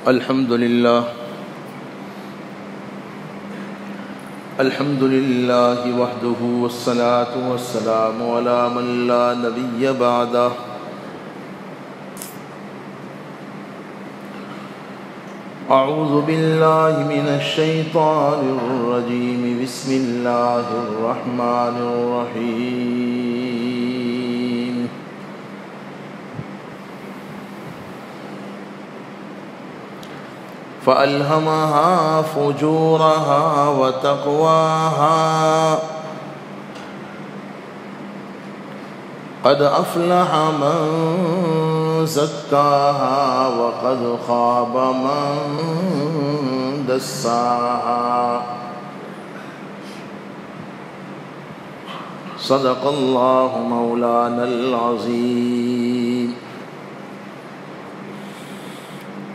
الحمد لله وحده والصلاة والسلام على من لا نبي بعده أعوذ بالله من الشيطان الرجيم بسم الله الرحمن الرحيم فألهمها فجورها وتقواها قد أفلح من زكاها وقد خاب من دساها صدق الله مولانا العظيم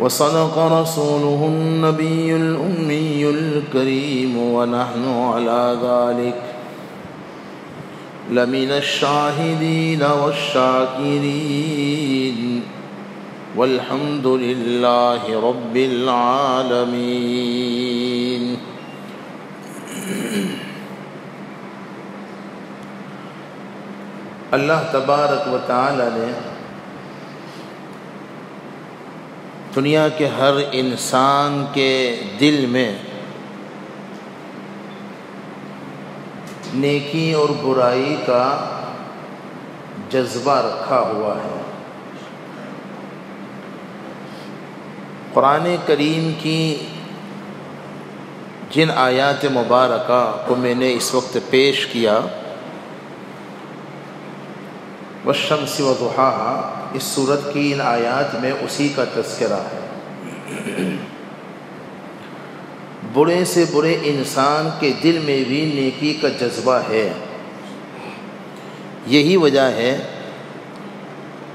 وصدق رسوله النبي الأمي الكريم ونحن على ذلك لمن الشاهدين والشاكرين والحمد لله رب العالمين. اللہ تبارک و تعالی نے دنیا کے ہر انسان کے دل میں نیکی اور برائی کا جذبہ رکھا ہوا ہے. قرآن کریم کی جن آیات مبارکہ کو میں نے اس وقت پیش کیا، والشمس وضحاها، اس سورت کی ان آیات میں اسی کا تذکرہ ہے. برے سے برے انسان کے دل میں بھی نیکی کا جذبہ ہے. یہی وجہ ہے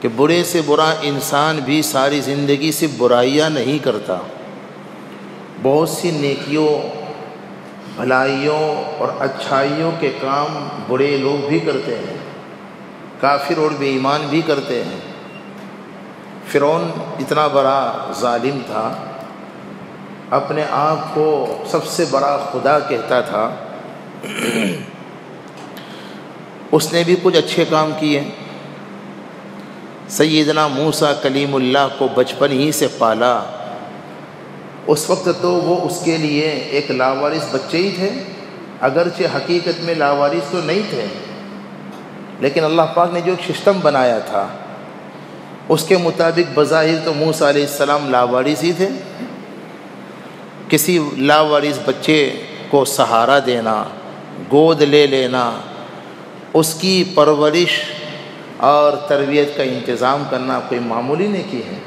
کہ برے سے برا انسان بھی ساری زندگی سے برائیاں نہیں کرتا، بہت سی نیکیوں، بھلائیوں اور اچھائیوں کے کام برے لوگ بھی کرتے ہیں، کافر اور بے ایمان بھی کرتے ہیں. فرعون اتنا بڑا ظالم تھا، اپنے آپ کو سب سے بڑا خدا کہتا تھا. اس نے بھی کچھ اچھے کام کیے. سیدنا موسیٰ کلیم اللہ کو بچپن ہی سے پالا. اس وقت تو وہ اس کے لیے ایک لاوارث بچے ہی تھے، اگرچہ حقیقت میں لاوارث تو نہیں تھے، لیکن اللہ پاک نے جو ایک سسٹم بنایا تھا اس کے مطابق بظاہر تو موسیٰ علیہ السلام لاوارث ہی تھے. کسی لاوارث بچے کو سہارا دینا، گود لے لینا، اس کی پرورش اور تربیت کا انتظام کرنا کوئی معمولی نیکی ہے.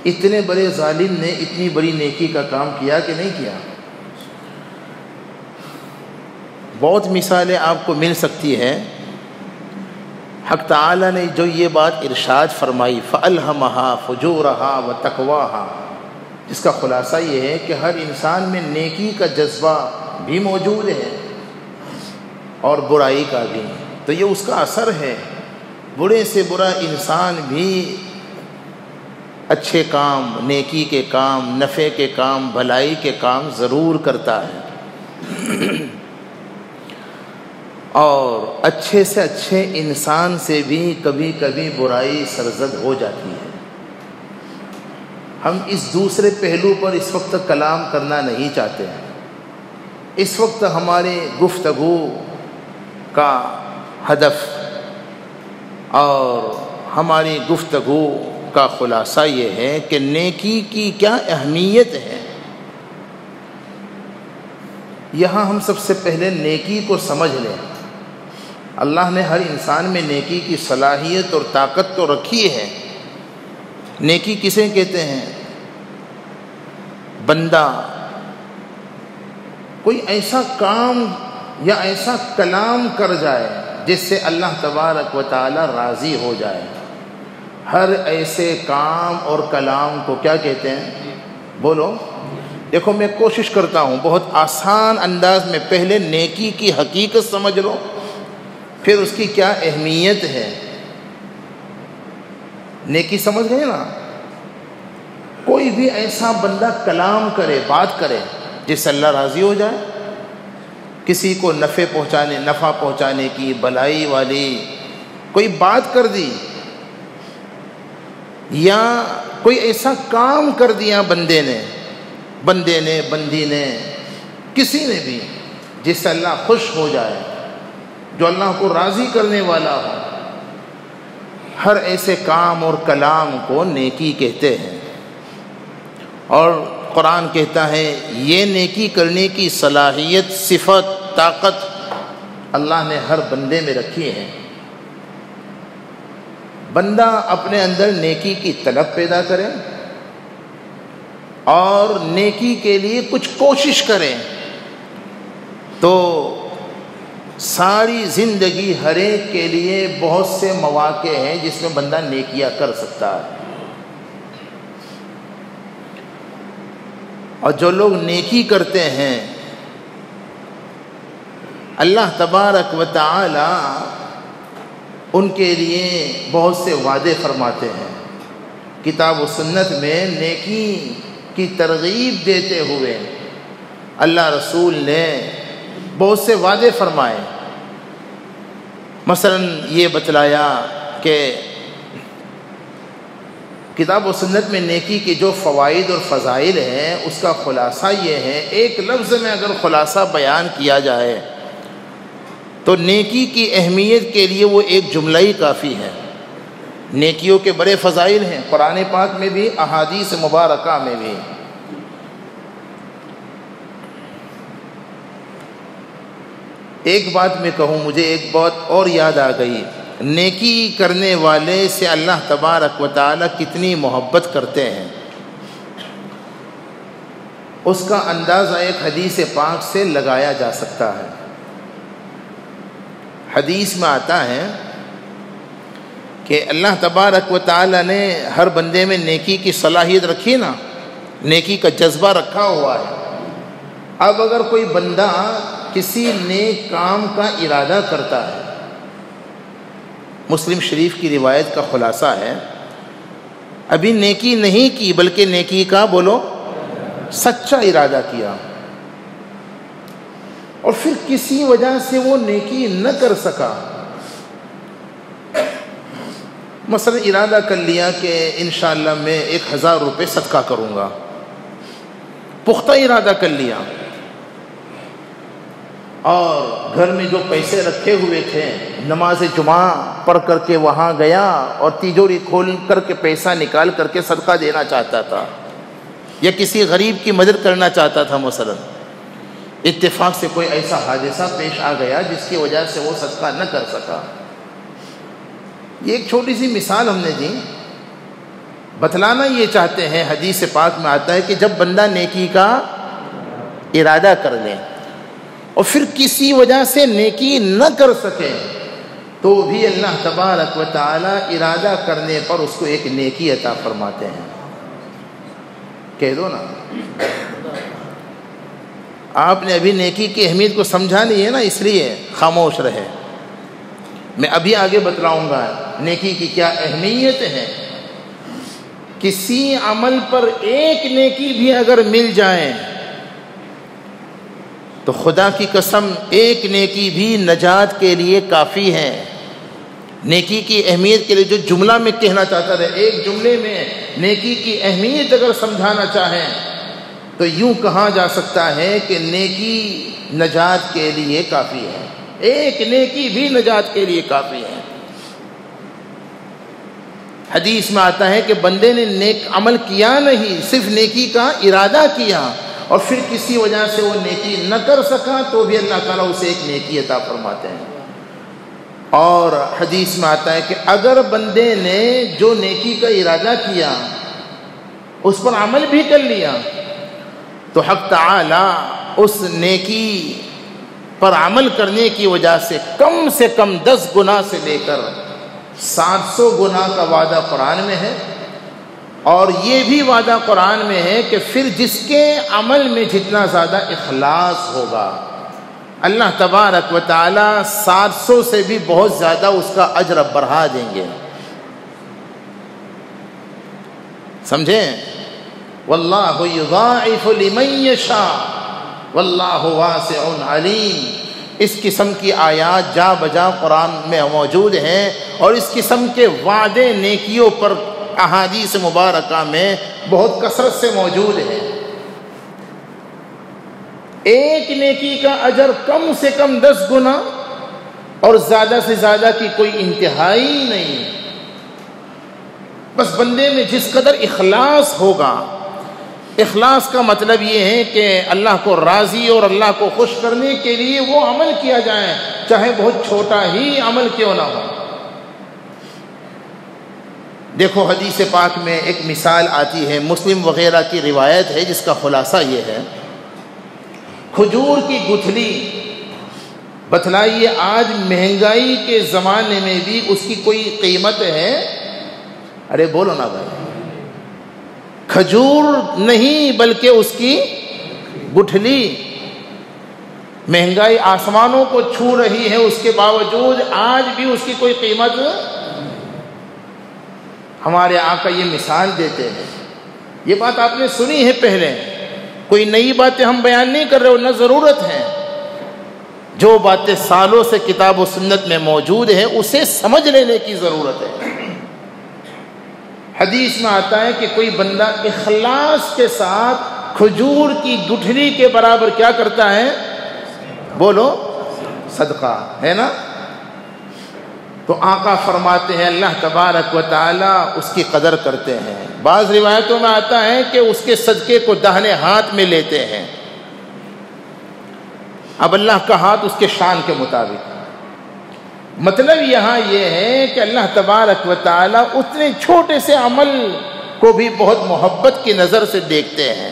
اتنے بڑے ظالم نے اتنی بڑی نیکی کا کام کیا کہ نہیں کیا؟ بہت مثالیں آپ کو مل سکتی ہے. حق تعالی نے جو یہ بات ارشاد فرمائی فَأَلْهَمَهَا فُجُورَهَا وَتَقْوَاهَا، جس کا خلاصہ یہ ہے کہ ہر انسان میں نیکی کا جذبہ بھی موجود ہے اور برائی کا بھی. تو یہ اس کا اثر ہے. برے سے برا انسان بھی اچھے کام، نیکی کے کام، نفع کے کام، بھلائی کے کام ضرور کرتا ہے، اور اچھے سے اچھے انسان سے بھی کبھی کبھی برائی سرزد ہو جاتی ہے. ہم اس دوسرے پہلو پر اس وقت کلام کرنا نہیں چاہتے ہیں. اس وقت ہماری گفتگو کا ہدف اور ہماری گفتگو کا خلاصہ یہ ہے کہ نیکی کی کیا اہمیت ہے. یہاں ہم سب سے پہلے نیکی کو سمجھ لیں. اللہ نے ہر انسان میں نیکی کی صلاحیت اور طاقت تو رکھی ہے. نیکی کسے کہتے ہیں؟ بندہ کوئی ایسا کام یا ایسا کلام کر جائے جس سے اللہ تبارک و تعالی راضی ہو جائے. ہر ایسے کام اور کلام کو کیا کہتے ہیں؟ بولو. دیکھو میں کوشش کرتا ہوں بہت آسان انداز میں. پہلے نیکی کی حقیقت سمجھ لو، پھر اس کی کیا اہمیت ہے. نیکی سمجھ گئے نا؟ کوئی بھی ایسا بندہ کلام کرے، بات کرے جس سے اللہ راضی ہو جائے، کسی کو نفع پہنچانے کی، بھلائی والی کوئی بات کر دی، یا کوئی ایسا کام کر دیا بندے نے، بندی نے، کسی نے بھی، جس سے اللہ خوش ہو جائے، جو اللہ کو راضی کرنے والا ہو، ہر ایسے کام اور کلام کو نیکی کہتے ہیں۔ اور قرآن کہتا ہے یہ نیکی کرنے کی صلاحیت، صفت، طاقت اللہ نے ہر بندے میں رکھی ہے۔ بندہ اپنے اندر نیکی کی طلب پیدا کرے اور نیکی کے لیے کچھ کوشش کرے تو ساری زندگی ہر ایک کے لیے بہت سے مواقع ہیں جس میں بندہ نیکیاں کر سکتا ہے۔ اور جو لوگ نیکی کرتے ہیں اللہ تبارک و تعالی ان کے لیے بہت سے وعدے فرماتے ہیں۔ کتاب و سنت میں نیکی کی ترغیب دیتے ہوئے اللہ رسول نے بہت سے وعدے فرمائے۔ مثلا یہ بتلایا کہ کتاب و سنت میں نیکی کے جو فوائد اور فضائل ہیں اس کا خلاصہ یہ ہے، ایک لفظ میں اگر خلاصہ بیان کیا جائے تو نیکی کی اہمیت کے لیے وہ ایک جملہ ہی کافی ہے۔ نیکیوں کے بڑے فضائل ہیں، قرآن پاک میں بھی، احادیث مبارکہ میں بھی۔ ایک بات میں کہوں، مجھے ایک بات اور یاد آ گئی، نیکی کرنے والے سے اللہ تبارک و تعالی کتنی محبت کرتے ہیں، اس کا اندازہ ایک حدیث پاک سے لگایا جا سکتا ہے۔ حدیث میں آتا ہے کہ اللہ تبارک و تعالی نے ہر بندے میں نیکی کی صلاحیت رکھی نا، نیکی کا جذبہ رکھا ہوا ہے۔ اب اگر کوئی بندہ کسی نیک کام کا ارادہ کرتا ہے، مسلم شریف کی روایت کا خلاصہ ہے، ابھی نیکی نہیں کی بلکہ نیکی کا بولو سچا ارادہ کیا، اور پھر کسی وجہ سے وہ نیکی نہ کر سکا، مثلا ارادہ کر لیا کہ انشاءاللہ میں 1000 روپے صدقہ کروں گا، پختہ ارادہ کر لیا، اور گھر میں جو پیسے رکھے ہوئے تھے نماز جمعہ پڑھ کر کے وہاں گیا اور تیجوری کھول کر کے پیسہ نکال کر کے صدقہ دینا چاہتا تھا، یا کسی غریب کی مدد کرنا چاہتا تھا، مثلا اتفاق سے کوئی ایسا حادثہ پیش آ گیا جس کی وجہ سے وہ صدقہ نہ کر سکا۔ یہ ایک چھوٹی سی مثال ہم نے دی، بتلانا یہ چاہتے ہیں، حدیث پاک میں آتا ہے کہ جب بندہ نیکی کا ارادہ کر لے اور پھر کسی وجہ سے نیکی نہ کر سکے تو بھی اللہ تبارک و تعالی ارادہ کرنے پر اس کو ایک نیکی عطا فرماتے ہیں۔ کہہ دو نا، آپ نے ابھی نیکی کی اہمیت کو سمجھا نہیں ہے نا، اس لیے خاموش رہے۔ میں ابھی آگے بتلاؤں گا نیکی کی کیا اہمیت ہے۔ کسی عمل پر ایک نیکی بھی اگر مل جائے تو خدا کی قسم ایک نیکی بھی نجات کے لیے کافی ہے۔ نیکی کی اہمیت کے لیے جو جملہ میں کہنا چاہتا تھا، ایک جملے میں نیکی کی اہمیت اگر سمجھانا چاہیں تو یوں کہا جا سکتا ہے کہ نیکی نجات کے لیے کافی ہے، ایک نیکی بھی نجات کے لیے کافی ہے۔ حدیث میں آتا ہے کہ بندے نے نیک عمل کیا نہیں، صرف نیکی کا ارادہ کیا اور پھر کسی وجہ سے وہ نیکی نہ کر سکا تو بھی اللہ تعالیٰ اسے ایک نیکی عطا فرماتے ہیں۔ اور حدیث میں آتا ہے کہ اگر بندے نے جو نیکی کا ارادہ کیا اس پر عمل بھی کر لیا تو حق تعالی اس نیکی پر عمل کرنے کی وجہ سے کم 10 گنا سے لے کر 700 گنا کا وعدہ قرآن میں ہے، اور یہ بھی وعدہ قرآن میں ہے کہ پھر جس کے عمل میں جتنا زیادہ اخلاص ہوگا اللہ تبارک و تعالی 700 سے بھی بہت زیادہ اس کا اجر بڑھا دیں گے۔ سمجھیں؟ واللہ یضاعف لمن یشاء واللہ واسع علیم۔ اس قسم کی آیات جا بجا قرآن میں موجود ہیں، اور اس قسم کے وعدے نیکیوں پر احادیث مبارکہ میں بہت کثرت سے موجود ہیں۔ ایک نیکی کا اجر کم سے کم 10 گنا اور زیادہ سے زیادہ کی کوئی انتہائی نہیں، بس بندے میں جس قدر اخلاص ہوگا۔ اخلاص کا مطلب یہ ہے کہ اللہ کو راضی اور اللہ کو خوش کرنے کے لیے وہ عمل کیا جائے، چاہے بہت چھوٹا ہی عمل کیوں نہ ہو۔ دیکھو حدیث پاک میں ایک مثال آتی ہے، مسلم وغیرہ کی روایت ہے، جس کا خلاصہ یہ ہے، کھجور کی گٹھلی بتلائیے آج مہنگائی کے زمانے میں بھی اس کی کوئی قیمت ہے؟ ارے بولو نا بھائی، کھجور نہیں بلکہ اس کی گٹھلی، مہنگائی آسمانوں کو چھو رہی ہے، اس کے باوجود آج بھی اس کی کوئی قیمت۔ ہمارے آقا یہ مثال دیتے ہیں، یہ بات آپ نے سنی ہے پہلے، کوئی نئی باتیں ہم بیان نہیں کر رہے، نہ ضرورت ہے، جو باتیں سالوں سے کتاب و سنت میں موجود ہیں اسے سمجھ لینے کی ضرورت ہے۔ حدیث میں آتا ہے کہ کوئی بندہ اخلاص کے ساتھ کھجور کی گٹھلی کے برابر کیا کرتا ہے؟ بولو، صدقہ ہے نا؟ تو آقا فرماتے ہیں اللہ تبارک و تعالی اس کی قدر کرتے ہیں۔ بعض روایتوں میں آتا ہے کہ اس کے صدقے کو داہنے ہاتھ میں لیتے ہیں۔ اب اللہ کا ہاتھ اس کے شان کے مطابق، مطلب یہاں یہ ہے کہ اللہ تبارک و تعالی اتنے چھوٹے سے عمل کو بھی بہت محبت کی نظر سے دیکھتے ہیں،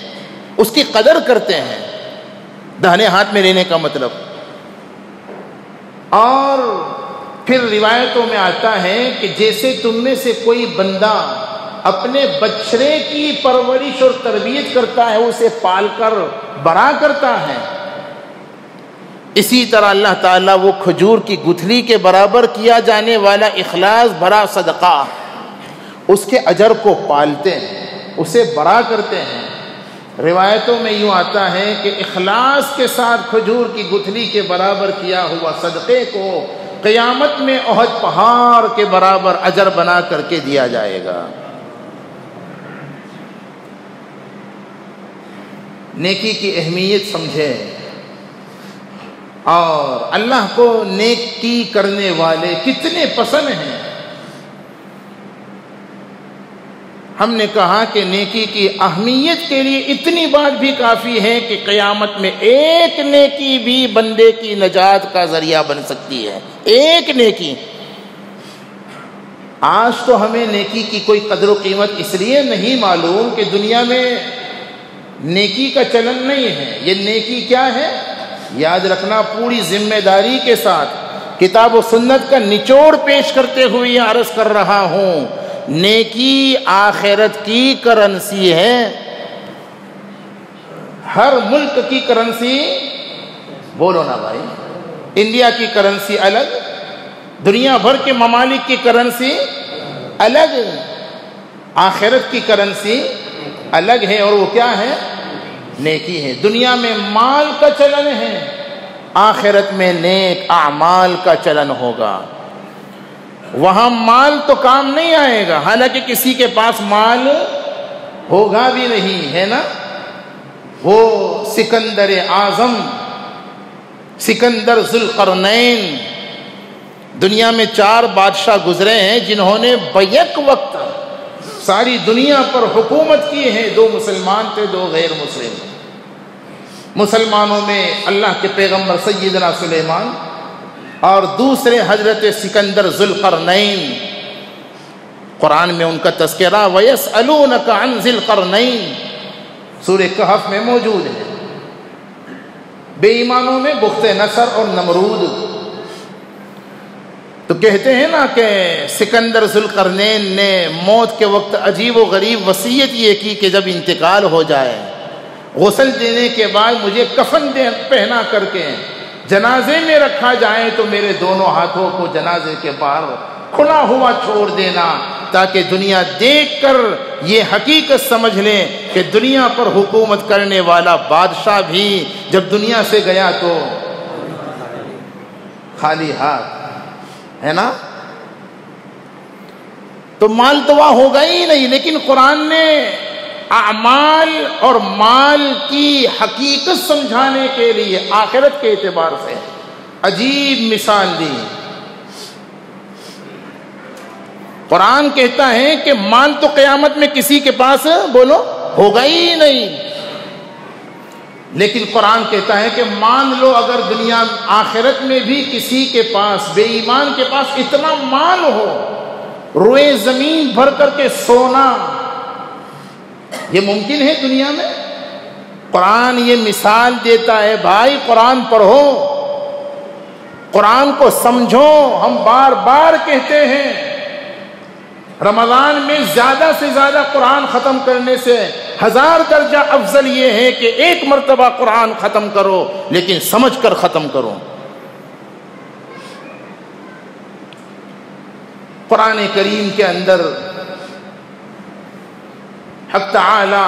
اس کی قدر کرتے ہیں، داہنے ہاتھ میں لینے کا مطلب۔ اور پھر روایتوں میں آتا ہے کہ جیسے تم میں سے کوئی بندہ اپنے بچڑے کی پرورش اور تربیت کرتا ہے، اسے پال کر بڑا کرتا ہے، اسی طرح اللہ تعالیٰ وہ کھجور کی گٹھلی کے برابر کیا جانے والا اخلاص بھرا صدقہ، اس کے اجر کو پالتے ہیں، اسے بڑا کرتے ہیں۔ روایتوں میں یوں آتا ہے کہ اخلاص کے ساتھ کھجور کی گٹھلی کے برابر کیا ہوا صدقے کو قیامت میں احد پہاڑ کے برابر اجر بنا کر کے دیا جائے گا۔ نیکی کی اہمیت سمجھیں، اور اللہ کو نیکی کرنے والے کتنے پسند ہیں۔ ہم نے کہا کہ نیکی کی اہمیت کے لیے اتنی بات بھی کافی ہے کہ قیامت میں ایک نیکی بھی بندے کی نجات کا ذریعہ بن سکتی ہے، ایک نیکی۔ آج تو ہمیں نیکی کی کوئی قدر و قیمت اس لیے نہیں معلوم کہ دنیا میں نیکی کا چلن نہیں ہے۔ یہ نیکی کیا ہے؟ یاد رکھنا، پوری ذمہ داری کے ساتھ کتاب و سنت کا نچوڑ پیش کرتے ہوئے یہ عرض کر رہا ہوں، نیکی آخرت کی کرنسی ہے۔ ہر ملک کی کرنسی، بولو نا بھائی، انڈیا کی کرنسی الگ، دنیا بھر کے ممالک کی کرنسی الگ، آخرت کی کرنسی الگ ہے، اور وہ کیا ہے؟ نیکی ہے۔ دنیا میں مال کا چلن ہے، آخرت میں نیک اعمال کا چلن ہوگا۔ وہاں مال تو کام نہیں آئے گا، حالانکہ کسی کے پاس مال ہوگا بھی نہیں، ہے نا؟ وہ سکندر اعظم، سکندر ذوالقرنین، دنیا میں 4 بادشاہ گزرے ہیں جنہوں نے بیک وقت ساری دنیا پر حکومت کی ہے۔ 2 مسلمان تھے، 2 غیر مسلم۔ مسلمانوں میں اللہ کے پیغمبر سیدنا سلیمان، اور دوسرے حضرت سکندر ذوالقرنین۔ قرآن میں ان کا تذکرہ وَيَسْأَلُونَكَ عَنْ ذِي الْقَرْنَيْنِ سورہ کہف میں موجود ہے۔ بے ایمانوں میں بخت نصر اور نمرود۔ تو کہتے ہیں نا کہ سکندر ذوالقرنین نے موت کے وقت عجیب و غریب وصیت یہ کی کہ جب انتقال ہو جائے، غسل دینے کے بعد مجھے کفن پہنا کر کے جنازے میں رکھا جائے تو میرے دونوں ہاتھوں کو جنازے کے باہر کھلا ہوا چھوڑ دینا، تاکہ دنیا دیکھ کر یہ حقیقت سمجھ لیں کہ دنیا پر حکومت کرنے والا بادشاہ بھی جب دنیا سے گیا تو خالی ہاتھ ہے نا. تو مال تو وہاں ہوگا ہی نہیں. لیکن قرآن نے اعمال اور مال کی حقیقت سمجھانے کے لیے آخرت کے اعتبار سے عجیب مثال دی. قرآن کہتا ہے کہ مال تو قیامت میں کسی کے پاس بولو ہوگا ہی نہیں. لیکن قرآن کہتا ہے کہ مان لو اگر دنیا آخرت میں بھی کسی کے پاس, بے ایمان کے پاس اتنا مال ہو, روئے زمین بھر کر کے سونا, یہ ممکن ہے دنیا میں؟ قرآن یہ مثال دیتا ہے بھائی قرآن پڑھو, قرآن کو سمجھو. ہم بار بار کہتے ہیں رمضان میں زیادہ سے زیادہ قرآن ختم کرنے سے 1000 درجہ افضل یہ ہے کہ ایک مرتبہ قرآن ختم کرو لیکن سمجھ کر ختم کرو. قرآن کریم کے اندر حق تعالی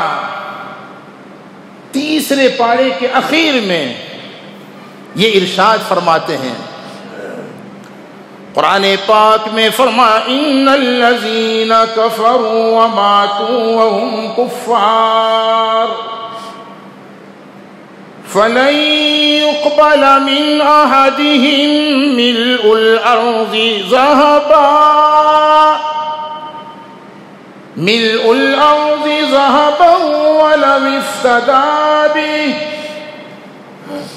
تیسرے پارے کے اخیر میں یہ ارشاد فرماتے ہیں. قرآن پاک میں فرمایا ان الذین کفروا وماتوا وهم کفار فلن يقبل من احدهم ملء الارض ذهبا ولو افتدى به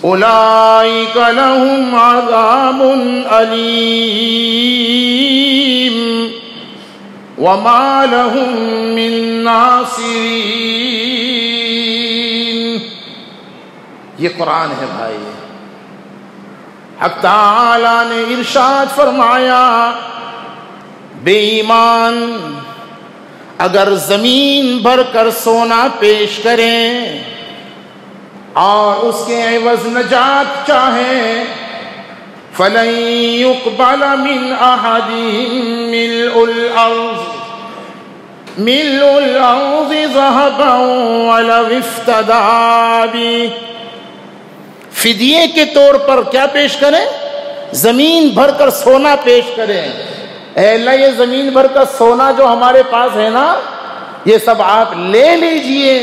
اولئک لهم عذاب علیم وما لهم من ناصرین. یہ قرآن ہے بھائی. حق تعالی نے ارشاد فرمایا بے ایمان اگر زمین بھر کر سونا پیش کریں اور اس کے عوض نجات چاہیں فَلَن يُقْبَلَ مِنْ أَحَدِهِمْ مِلْءُ الْأَرْضِ ذَهَبًا وَلَوِ افْتَدَىٰ بِهِ. فدیے کے طور پر کیا پیش کریں؟ زمین بھر کر سونا پیش کریں. اے اللہ یہ زمین بھر کر سونا جو ہمارے پاس ہے نا یہ سب آپ لے لیجئے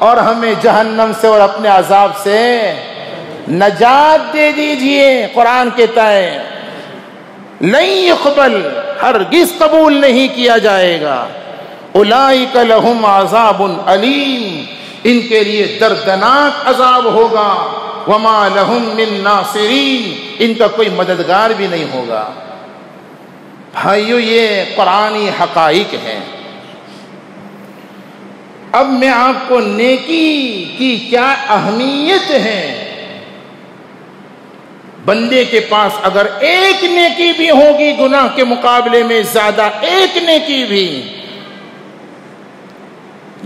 اور ہمیں جہنم سے اور اپنے عذاب سے نجات دے دیجئے. قرآن کہتا ہے لن يقبل ہرگز قبول نہیں کیا جائے گا. اولئک لهم عذاب علیم ان کے لیے دردناک عذاب ہوگا. وما لهم من ناصرین ان کا کوئی مددگار بھی نہیں ہوگا. بھائیو یہ قرآنی حقائق ہیں. اب میں آپ کو نیکی کی کیا اہمیت ہے. بندے کے پاس اگر ایک نیکی بھی ہوگی گناہ کے مقابلے میں زیادہ, ایک نیکی بھی.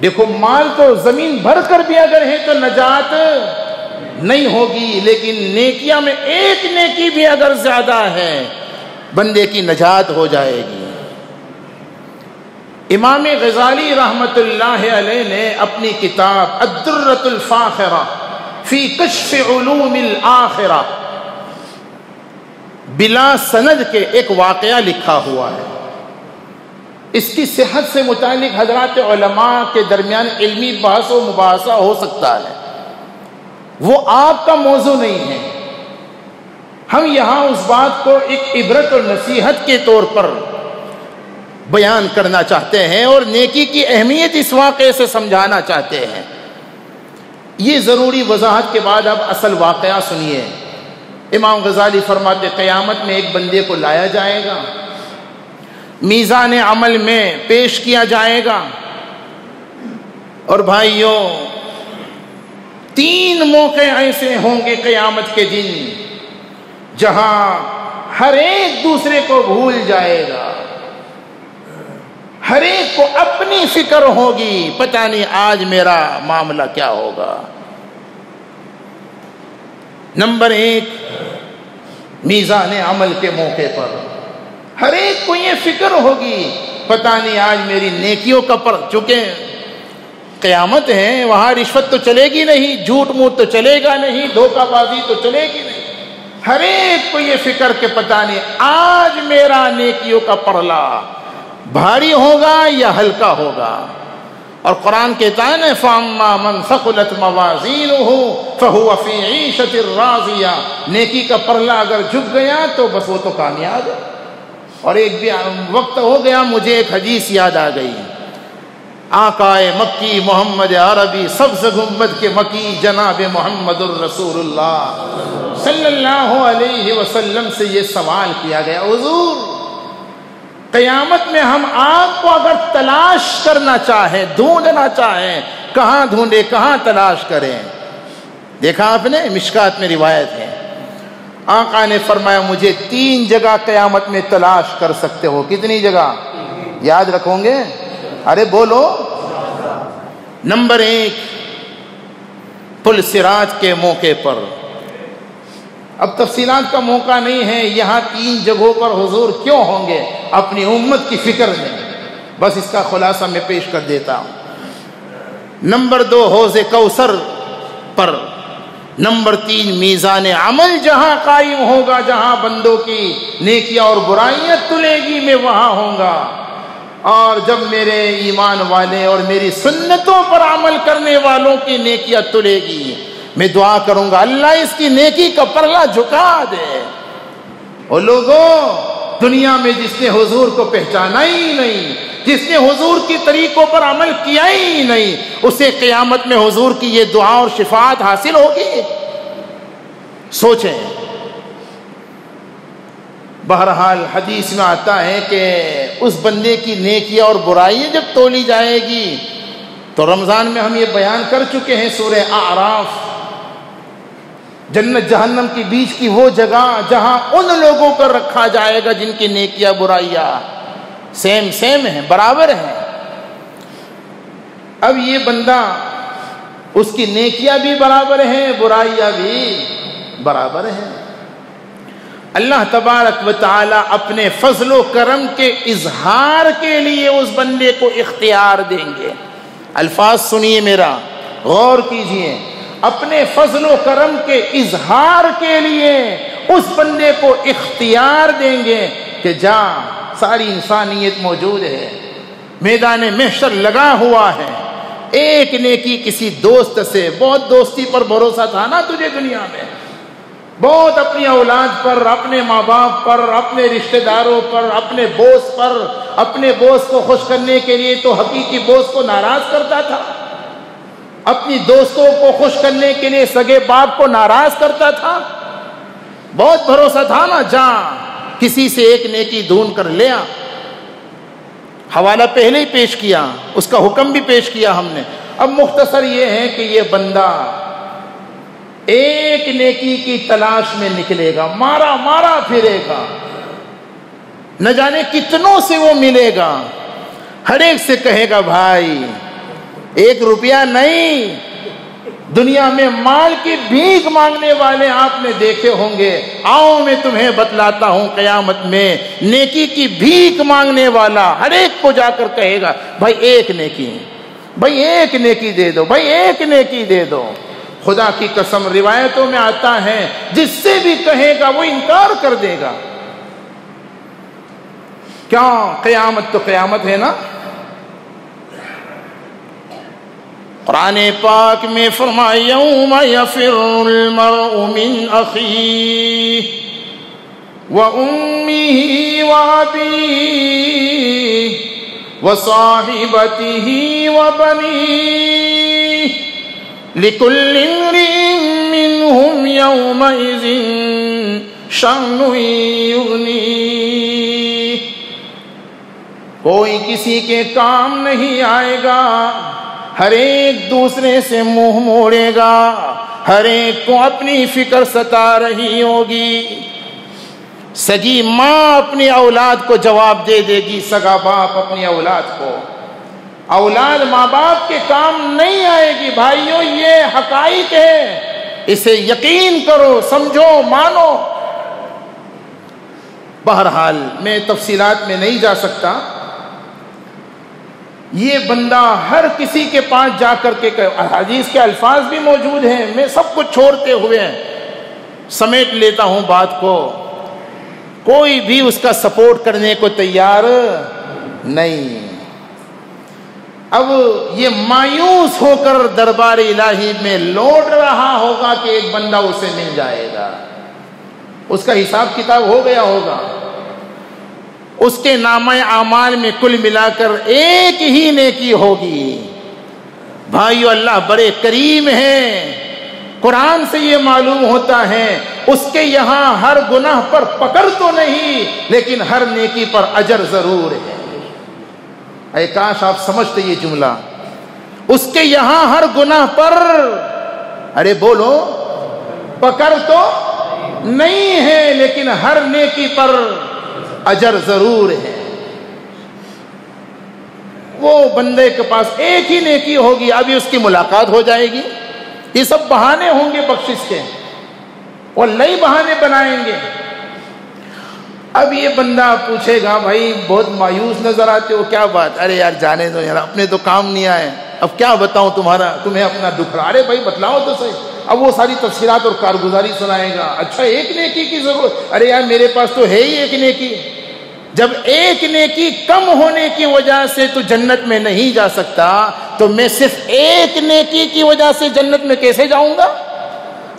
دیکھو مال تو زمین بھر کر بھی اگر ہے تو نجات نہیں ہوگی, لیکن نیکیاں میں ایک نیکی بھی اگر زیادہ ہے بندے کی نجات ہو جائے گی. امام غزالی رحمت اللہ علیہ نے اپنی کتاب الدرۃ الفاخرہ فی کشف علوم الآخرہ بلا سند کے ایک واقعہ لکھا ہوا ہے. اس کی صحت سے متعلق حضرات علماء کے درمیان علمی بحث و مباحثہ ہو سکتا ہے, وہ آپ کا موضوع نہیں ہے. ہم یہاں اس بات کو ایک عبرت اور نصیحت کے طور پر بیان کرنا چاہتے ہیں اور نیکی کی اہمیت اس واقعے سے سمجھانا چاہتے ہیں. یہ ضروری وضاحت کے بعد اب اصل واقعہ سنیے. امام غزالی فرماتے قیامت میں ایک بندے کو لایا جائے گا, میزان عمل میں پیش کیا جائے گا, اور بھائیوں 3 موقع ایسے ہوں گے قیامت کے دن جہاں ہر ایک دوسرے کو بھول جائے گا, ہر ایک کو اپنی فکر ہوگی پتہ نہیں آج میرا معاملہ کیا ہوگا. نمبر 1 میزان عمل کے موقع پر ہر ایک کو یہ فکر ہوگی پتہ نہیں آج میری نیکیوں کا پر، چونکہ قیامت ہے وہاں رشوت تو چلے گی نہیں، جھوٹ موٹ تو چلے گا نہیں، دھوکہ بازی تو چلے گی نہیں۔ ہر ایک کو یہ فکر کہ پتہ نہیں آج میرا نیکیوں کا پرلا بھاری ہوگا یا ہلکا ہوگا۔ اور قرآن کہتا ہے نا فَأَمَّا مَنْ ثَقُلَتْ مَوَازِينُهُ فَهُوَ فِي عِيشَةٍ رَاضِيَةٍ، نیکی کا پرلا اگر جھک گیا تو بس وہ تو کامیاب ہے۔ اور ایک بھی وقت ہو گیا مجھے ایک حدیث یاد آ گئی، آقائے مکی محمد عربی سبز گنبد کے مکی جناب محمد الرسول اللہ صلی اللہ علیہ وسلم سے یہ سوال کیا گیا، حضور قیامت میں ہم آپ کو اگر تلاش کرنا چاہیں، ڈھونڈنا چاہیں، کہاں ڈھونڈے، کہاں تلاش کریں؟ دیکھا آپ نے مشکات میں روایت ہے، آقا نے فرمایا مجھے 3 جگہ قیامت میں تلاش کر سکتے ہو۔ کتنی جگہ یاد رکھوں گے؟ ارے بولو۔ نمبر 1 پل صراط کے موقع پر۔ اب تفصیلات کا موقع نہیں ہے، یہاں 3 جگہوں پر حضور کیوں ہوں گے اپنی امت کی فکر میں، بس اس کا خلاصہ میں پیش کر دیتا ہوں۔ نمبر 2 حوض کوثر پر۔ نمبر 3 میزان عمل جہاں قائم ہوگا، جہاں بندوں کی نیکیاں اور برائیاں تلے گی، میں وہاں ہوں گا۔ اور جب میرے ایمان والے اور میری سنتوں پر عمل کرنے والوں کی نیکیاں تلے گی، میں دعا کروں گا اللہ اس کی نیکی کا پرلا جھکا دے۔ اور لوگوں دنیا میں جس نے حضور کو پہچانا ہی نہیں، جس نے حضور کی طریقوں پر عمل کیا ہی نہیں، اسے قیامت میں حضور کی یہ دعا اور شفاعت حاصل ہوگی؟ سوچیں۔ بہرحال حدیث میں آتا ہے کہ اس بندے کی نیکیاں اور برائیاں جب تولی جائے گی، تو رمضان میں ہم یہ بیان کر چکے ہیں سورہ اعراف، جنت جہنم کے بیچ کی وہ جگہ جہاں ان لوگوں کو رکھا جائے گا جن کی نیکیاں برائیاں سیم ہیں، برابر ہیں۔ اب یہ بندہ، اس کی نیکیاں بھی برابر ہیں، برائیاں بھی برابر ہیں۔ اللہ تبارک و تعالی اپنے فضل و کرم کے اظہار کے لیے اس بندے کو اختیار دیں گے۔ الفاظ سنیے میرا، غور کیجئے۔ اپنے فضل و کرم کے اظہار کے لیے اس بندے کو اختیار دیں گے کہ جا، ساری انسانیت موجود ہے، میدان محشر لگا ہوا ہے، ایک نیکی کسی دوست سے، بہت دوستی پر بھروسہ تھا نا تجھے دنیا میں، بہت اپنی اولاد پر، اپنے ماں باپ پر، اپنے رشتہ داروں پر، اپنے بوس پر، اپنے بوس کو خوش کرنے کے لیے تو حقیقی بوس کو ناراض کرتا تھا، اپنی دوستوں کو خوش کرنے کے لیے سگے باپ کو ناراض کرتا تھا، بہت بھروسہ تھا نا، جا کسی سے ایک نیکی ڈھونڈ کر لے آ۔ حوالہ پہلے ہی پیش کیا، اس کا حکم بھی پیش کیا ہم نے۔ اب مختصر یہ ہے کہ یہ بندہ ایک نیکی کی تلاش میں نکلے گا، مارا مارا پھرے گا، نہ جانے کتنوں سے وہ ملے گا، ہر ایک سے کہے گا بھائی 1 روپیہ نہیں، دنیا میں مال کی بھیک مانگنے والے آپ نے دیکھے ہوں گے، آؤ میں تمہیں بتلاتا ہوں قیامت میں نیکی کی بھیک مانگنے والا ہر ایک کو جا کر کہے گا بھائی 1 نیکی، بھائی 1 نیکی دے دو، بھائی 1 نیکی دے دو۔ خدا کی قسم روایتوں میں آتا ہے جس سے بھی کہے گا وہ انکار کر دے گا۔ کیا قیامت تو قیامت ہے نا۔ قرآن پاک میں فرمایا یوم یفر المرء من اخیہ وامہ وابیہ وصاحبتہ وبنیہ لکل امرئ منہم یومئذ شأن یغنیہ، کوئی کسی کے کام نہیں آئے گا، ہر ایک دوسرے سے منہ موڑے گا، ہر ایک کو اپنی فکر ستا رہی ہوگی۔ سگی ماں اپنی اولاد کو جواب دے دے گی، سگا باپ اپنی اولاد کو، اولاد ماں باپ کے کام نہیں آئے گی۔ بھائیوں یہ حقائق ہے، اسے یقین کرو، سمجھو، مانو۔ بہرحال میں تفصیلات میں نہیں جا سکتا، یہ بندہ ہر کسی کے پاس جا کر کے حدیث کے الفاظ بھی موجود ہیں، میں سب کچھ چھوڑتے ہوئے سمیٹ لیتا ہوں بات کو، کوئی بھی اس کا سپورٹ کرنے کو تیار نہیں۔ اب یہ مایوس ہو کر دربار الہی میں لوٹ رہا ہوگا کہ ایک بندہ اسے مل جائے گا، اس کا حساب کتاب ہو گیا ہوگا، اس کے نامہ اعمال میں کل ملا کر ایک ہی نیکی ہوگی۔ بھائیو، اللہ بڑے کریم ہیں، قرآن سے یہ معلوم ہوتا ہے اس کے یہاں ہر گناہ پر پکڑ تو نہیں، لیکن ہر نیکی پر اجر ضرور ہے۔ اے کاش آپ سمجھتے یہ جملہ، اس کے یہاں ہر گناہ پر، ارے بولو، پکڑ تو نہیں ہے لیکن ہر نیکی پر اجر ضرور ہے۔ وہ بندے کے پاس ایک ہی نیکی ہوگی، ابھی اس کی ملاقات ہو جائے گی، یہ سب بہانے ہوں گے بخشش کے، اور نئی بہانے بنائیں گے۔ اب یہ بندہ پوچھے گا بھائی بہت مایوس نظر آتے ہو، کیا بات؟ ارے یار جانے دو یار، اپنے تو کام نہیں آئے، اب کیا بتاؤں تمہیں اپنا دکھ رہا، ارے بھائی بتلاؤ تو صحیح۔ اب وہ ساری تفصیلات اور کارگزاری سنائے گا، اچھا ایک نیکی کی ضرورت، ارے یار میرے پاس تو ہے ہی ایک نیکی۔ جب ایک نیکی کم ہونے کی وجہ سے تو جنت میں نہیں جا سکتا، تو میں صرف ایک نیکی کی وجہ سے جنت میں کیسے جاؤں گا؟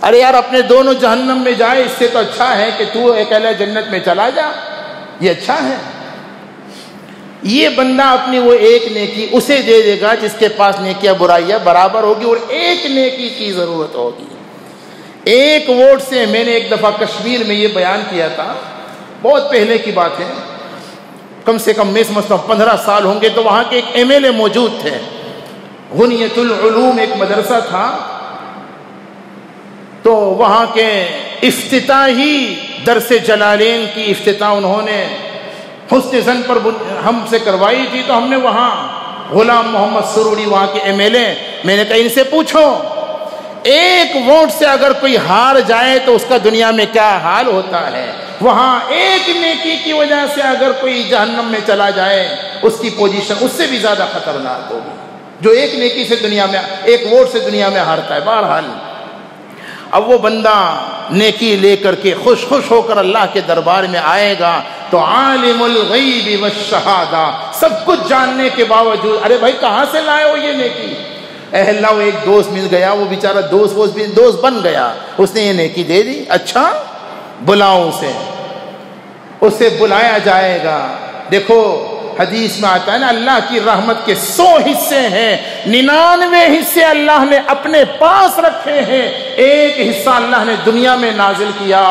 ارے یار اپنے دونوں جہنم میں جائے، اس سے تو اچھا ہے کہ تو اکیلا جنت میں چلا جا، یہ اچھا ہے۔ یہ بندہ اپنی وہ ایک نیکی اسے دے دے گا جس کے پاس نیکیاں برائیاں برابر ہوگی، اور ایک نیکی کی ضرورت ہوگی۔ ایک ووٹ سے، میں نے ایک دفعہ کشمیر میں یہ بیان کیا تھا، بہت پہلے کی بات ہے، کم سے کم میں سمجھتا ہوں 15 سال ہوں گے، تو وہاں کے ایک MLA موجود تھے، غنیت العلوم ایک مدرسہ تھا، تو وہاں کے افتتاحی درس جلالین کی افتتاح انہوں نے حسن زن پر ہم سے کروائی تھی، تو ہم نے وہاں غلام محمد سروری وہاں کے MLA، میں نے کہا ان سے پوچھو ایک ووٹ سے اگر کوئی ہار جائے تو اس کا دنیا میں کیا حال ہوتا ہے، وہاں ایک نیکی کی وجہ سے اگر کوئی جہنم میں چلا جائے اس کی پوزیشن اس سے بھی زیادہ خطرناک ہوگی جو ایک نیکی سے دنیا میں، ایک ووٹ سے دنیا میں ہارتا ہے۔ بہرحال اب وہ بندہ نیکی لے کر کے خوش ہو کر اللہ کے دربار میں آئے گا، تو عالم الغیب والشہادہ، سب کچھ جاننے کے باوجود، ارے بھائی کہاں سے لائے ہو یہ نیکی؟ اے اللہ وہ ایک دوست مل گیا، وہ بیچارہ دوست بن گیا، اس نے یہ نیکی دے دی، اچھا بلاؤ اسے بلایا جائے گا۔ دیکھو حدیث میں آتا ہے نا، اللہ کی رحمت کے 100 حصے ہیں، 99 حصے اللہ نے اپنے پاس رکھے ہیں، ایک حصہ اللہ نے دنیا میں نازل کیا،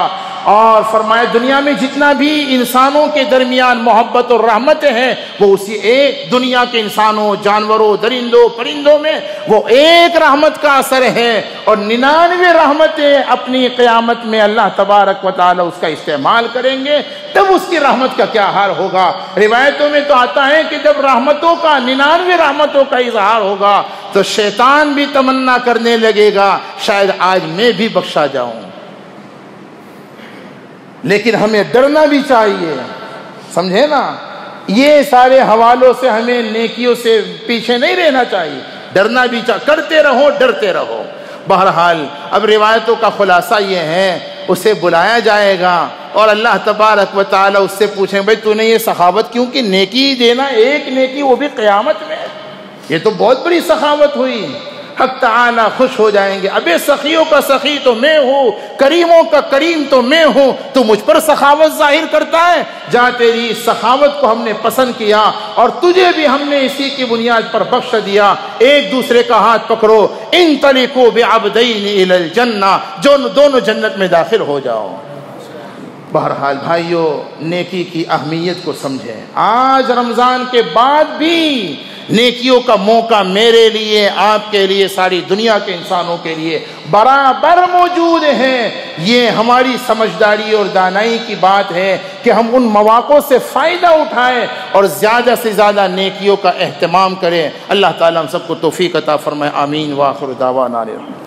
اور فرمایا دنیا میں جتنا بھی انسانوں کے درمیان محبت اور رحمتیں ہیں، وہ اسی ایک دنیا کے انسانوں، جانوروں، درندوں، پرندوں میں وہ ایک رحمت کا اثر ہے، اور 99 رحمتیں اپنی قیامت میں اللہ تبارک و تعالی اس کا استعمال کریں گے، تب اس کی رحمت کا کیا حال ہوگا۔ روایتوں میں تو آتا ہے کہ جب رحمتوں کا 99 رحمتوں کا اظہار ہوگا تو شیطان بھی تمنا کرنے لگے گا شاید آج میں بھی بخشا جاؤں۔ لیکن ہمیں ڈرنا بھی چاہیے، سمجھے نا، یہ سارے حوالوں سے ہمیں نیکیوں سے پیچھے نہیں رہنا چاہیے، ڈرنا بھی چاہیے، کرتے رہو ڈرتے رہو۔ بہرحال اب روایتوں کا خلاصہ یہ ہے، اسے بلایا جائے گا اور اللہ تبارک و تعالی اس سے پوچھیں بھائی تو نے یہ سخاوت کیوں کی؟ نیکی دینا، ایک نیکی، وہ بھی قیامت میں، یہ تو بہت بڑی سخاوت ہوئی۔ حق تعالی خوش ہو جائیں گے، ابے سخیوں کا سخی تو میں ہوں، کریموں کا کریم تو میں ہوں، تو مجھ پر سخاوت ظاہر کرتا ہے، جا تیری سخاوت کو ہم نے پسند کیا اور تجھے بھی ہم نے اسی کی بنیاد پر بخش دیا، ایک دوسرے کا ہاتھ پکڑو، انطلقوا بعبدین الی الجنہ، جو دونوں جنت میں داخل ہو جاؤ۔ بہرحال بھائیو، نیکی کی اہمیت کو سمجھیں، آج رمضان کے بعد بھی نیکیوں کا موقع میرے لیے، آپ کے لیے، ساری دنیا کے انسانوں کے لیے برابر موجود ہے۔ یہ ہماری سمجھداری اور دانائی کی بات ہے کہ ہم ان مواقع سے فائدہ اٹھائیں اور زیادہ سے زیادہ نیکیوں کا اہتمام کریں۔ اللہ تعالیٰ ہم سب کو توفیق عطا فرمائے، آمین، وآخر دعوانا الحمدللہ۔